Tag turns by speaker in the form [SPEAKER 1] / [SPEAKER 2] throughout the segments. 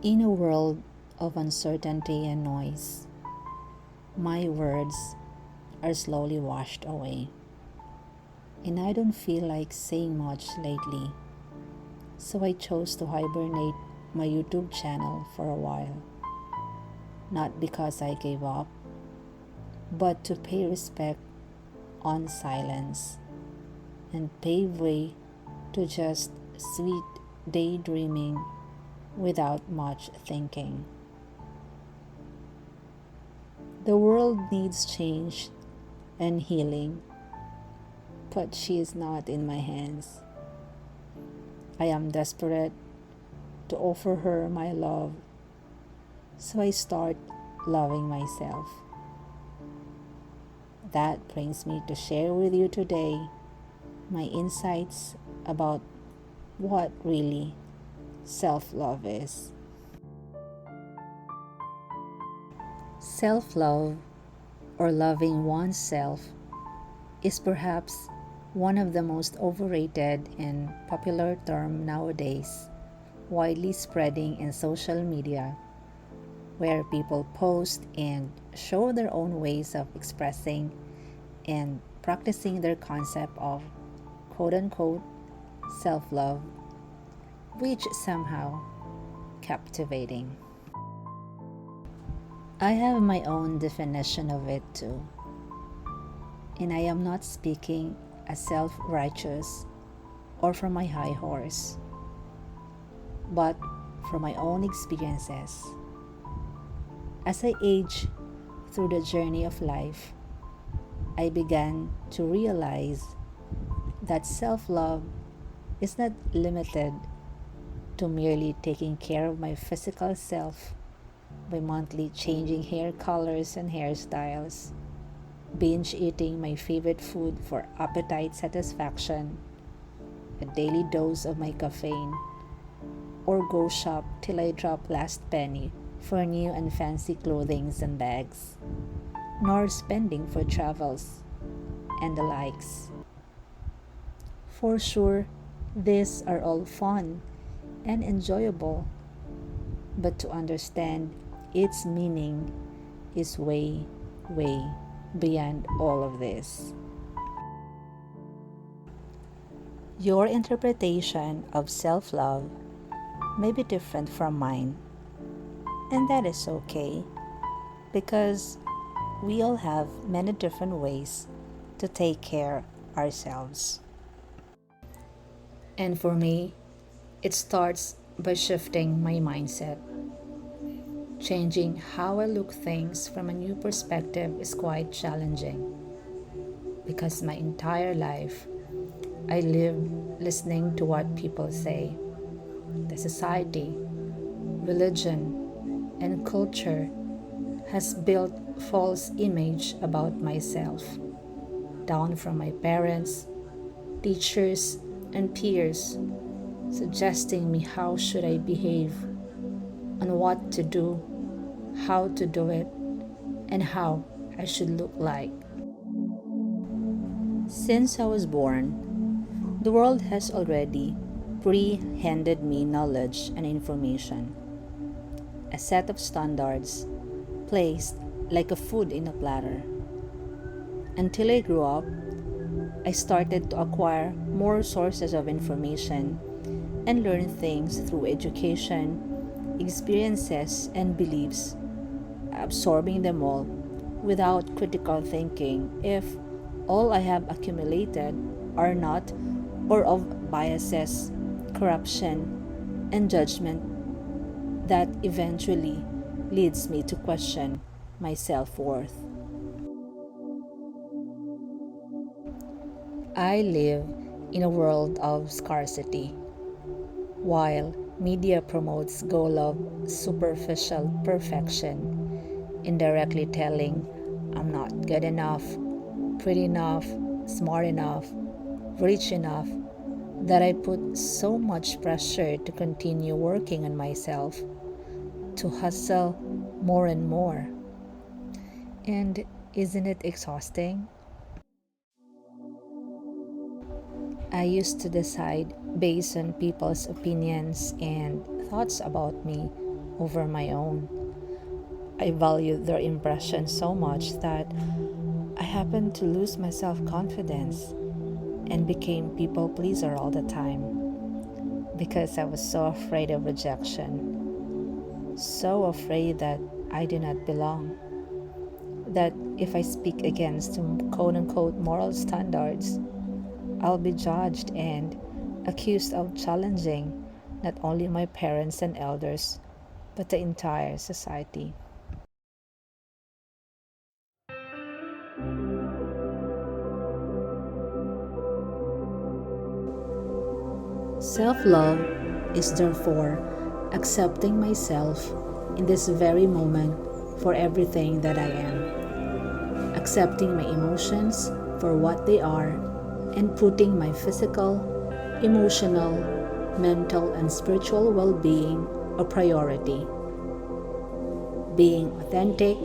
[SPEAKER 1] In a world of uncertainty and noise, my words are slowly washed away, and I don't feel like saying much lately. So I chose to hibernate my YouTube channel for a while, not because I gave up, but to pay respect on silence and pave way to just sweet daydreaming without much thinking. The world needs change and healing, but she is not in my hands. I am desperate to offer her my love, so I start loving myself. That brings me to share with you today my insights about what really self love is. Self love, or loving oneself, is perhaps one of the most overrated and popular term nowadays, widely spreading in social media, where people post and show their own ways of expressing and practicing their concept of quote unquote self love, which somehow captivating. I have my own definition of it too, and I am not speaking as self righteous or from my high horse, but from my own experiences. As I age through the journey of life, I began to realize that self love is not limited to merely taking care of my physical self by monthly changing hair colors and hairstyles, binge eating my favorite food for appetite satisfaction, a daily dose of my caffeine, or go shop till I drop last penny for new and fancy clothings and bags, nor spending for travels and the likes. For sure, these are all fun and enjoyable, but to understand its meaning is way, way beyond all of this. Your interpretation of self love may be different from mine, and that is okay because we all have many different ways to take care ourselves. And for me, it starts by shifting my mindset. Changing how I look things from a new perspective is quite challenging because my entire life I live listening to what people say. The society, religion, and culture has built false image about myself, down from my parents, teachers, and peers, suggesting me how should I behave, on what to do, how to do it, and how I should look like. Since I was born, the world has already pre-handed me knowledge and information, a set of standards placed like a food in a platter. Until I grew up, I started to acquire more sources of information and learn things through education, experiences, and beliefs, absorbing them all without critical thinking if all I have accumulated are not or of biases, corruption, and judgment that eventually leads me to question my self worth. I live in a world of scarcity. While media promotes goal of superficial perfection, indirectly telling I'm not good enough, pretty enough, smart enough, rich enough, that I put so much pressure to continue working on myself, to hustle more and more. And isn't it exhausting? I used to decide based on people's opinions and thoughts about me over my own. I valued their impression so much that I happened to lose my self confidence and became people pleaser all the time because I was so afraid of rejection, so afraid that I do not belong, that if I speak against quote unquote moral standards, I'll be judged and accused of challenging not only my parents and elders, but the entire society. Self love is therefore accepting myself in this very moment for everything that I am, accepting my emotions for what they are, and putting my physical, emotional, mental, and spiritual well being a priority. Being authentic,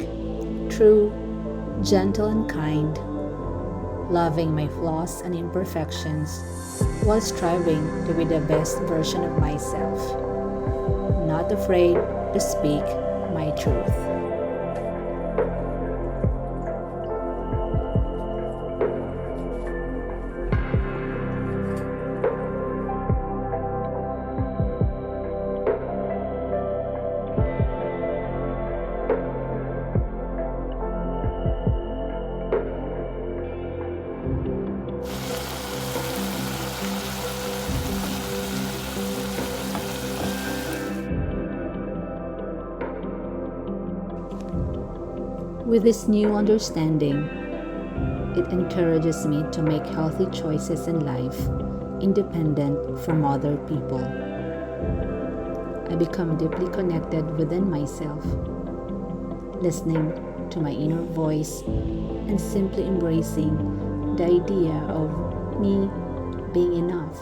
[SPEAKER 1] true, gentle, and kind, loving my flaws and imperfections while striving to be the best version of myself, not afraid to speak my truth. With this new understanding, it encourages me to make healthy choices in life, independent from other people. I become deeply connected within myself, listening to my inner voice and simply embracing the idea of me being enough,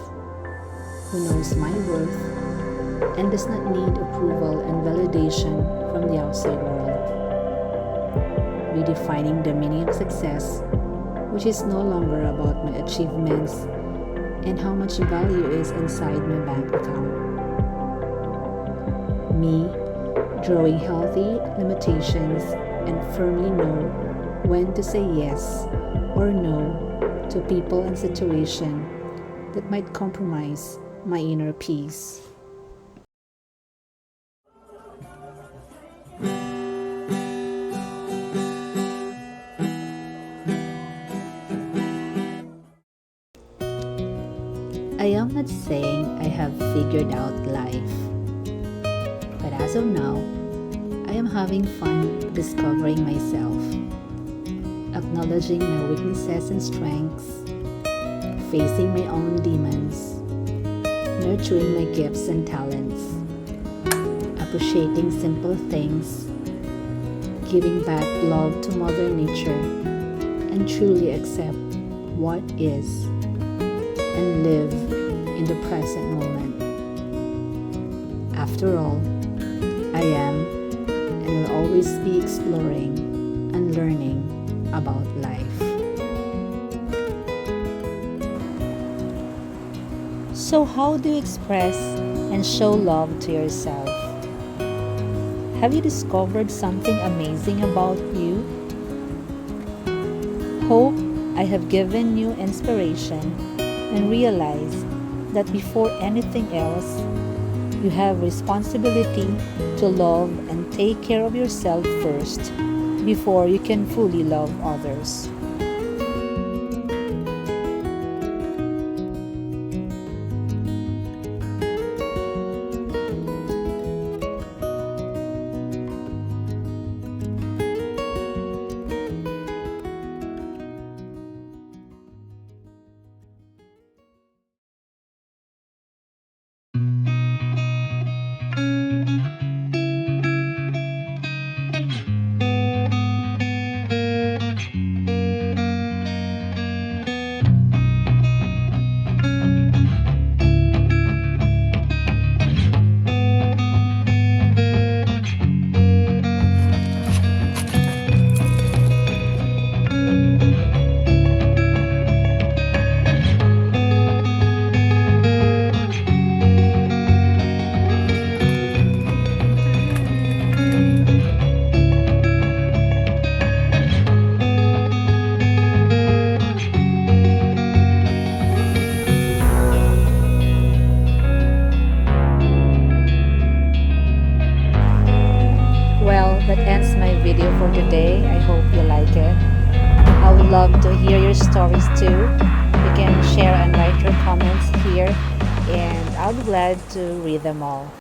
[SPEAKER 1] who knows my worth and does not need approval and validation from the outside world. Redefining the meaning of success, which is no longer about my achievements and how much value is inside my bank account. Me drawing healthy limitations and firmly know when to say yes or no to people and situations that might compromise my inner peace. I am not saying I have figured out life, but as of now, I am having fun discovering myself, acknowledging my weaknesses and strengths, facing my own demons, nurturing my gifts and talents, appreciating simple things, giving back love to Mother Nature, and truly accept what is and live in the present moment. After all, I am and will always be exploring and learning about life. So, how do you express and show love to yourself? Have you discovered something amazing about you? Hope I have given you inspiration and realize that before anything else, you have responsibility to love and take care of yourself first before you can fully love others. that ends my video for today. I hope you like it. I would love to hear your stories too. You can share and write your comments here, and I'll be glad to read them all.